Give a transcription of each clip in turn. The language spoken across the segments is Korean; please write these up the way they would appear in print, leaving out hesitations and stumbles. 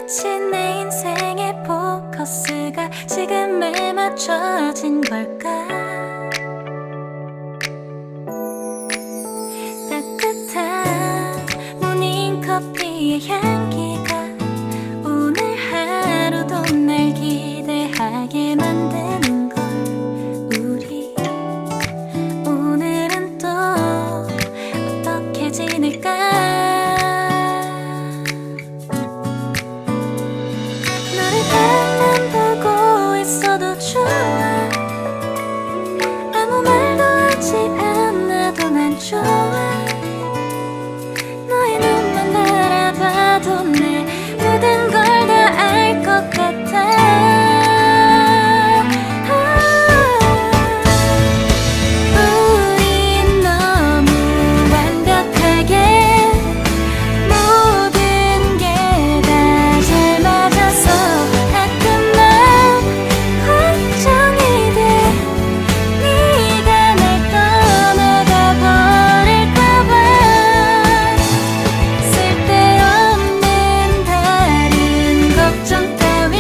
마치 내 인생의 포커스가 지금에 맞춰진 걸까? 따뜻한 모닝커피의 향기가 오늘 하루도 날 기대하게 만드는 걸. 우리 오늘은 또 어떻게 지낼까? 너를 가만 보고 있어도 좋아. 아무 말도 하지 않아도 난 좋아. 너의 눈만 바라봐도 내 모든 걸 다 알 것 같아. 우린 너무 완벽하게 모든 게 다 잘 맞아서 가끔 난 걱정이 돼. 네가 날 떠나가 버릴까봐. 쓸데없는 다른 걱정 따윈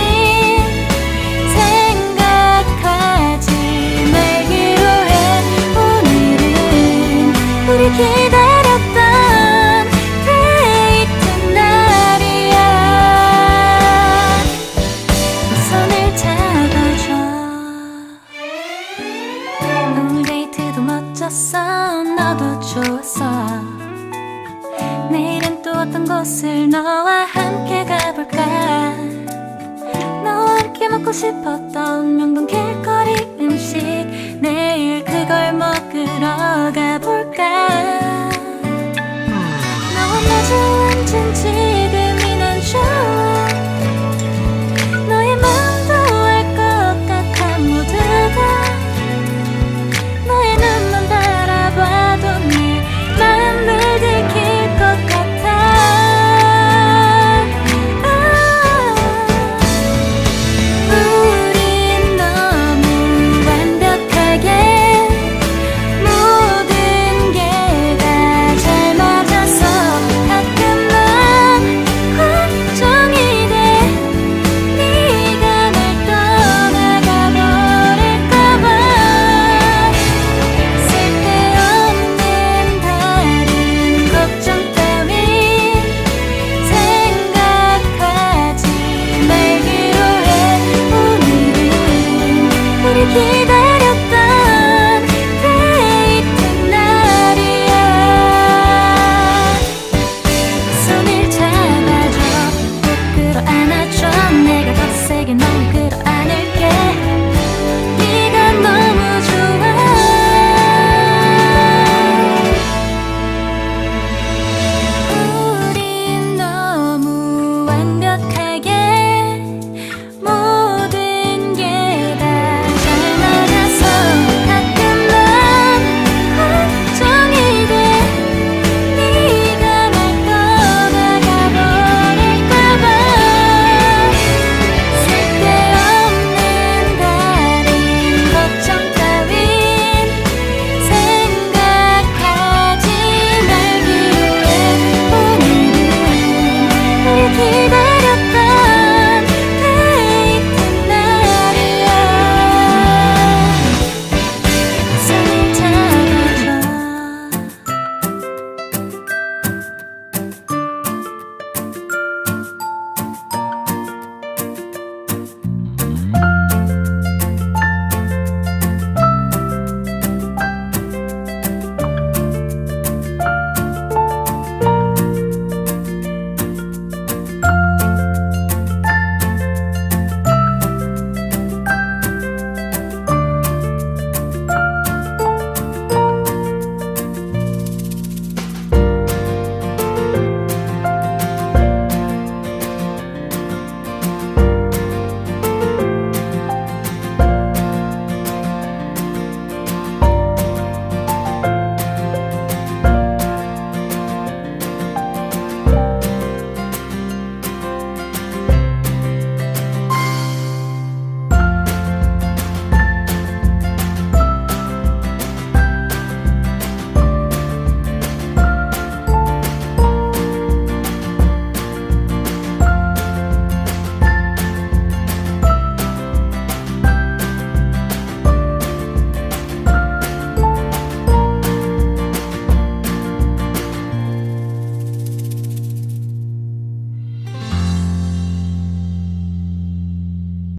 생각하지 말기로 해. 오늘은 우리 기다렸던 데이트 날이야. 손을 잡아줘. 오늘 데이트도 멋졌어. 너도 좋았어. 내일은 또 어떤 곳을 너와 함께 가볼까? 너와 함께 먹고 싶었던 명동 길거리 음식, 내일 그걸 먹으러 가볼까? 너와 마주 앉은 지금이 난 좋아. 너의 마음도 알 것 같아. 모두가 너의 눈만 바라봐도 내 마음을 들킬 것 같아. 우린 너무 완벽하게 모든 게 다 잘 맞아서 가끔 난 걱정이 돼. 네가 날 떠나가 버릴까봐. 쓸데없는 다른 걱정 따윈 생각하지 말기로 해. 오늘은 우리 기다렸던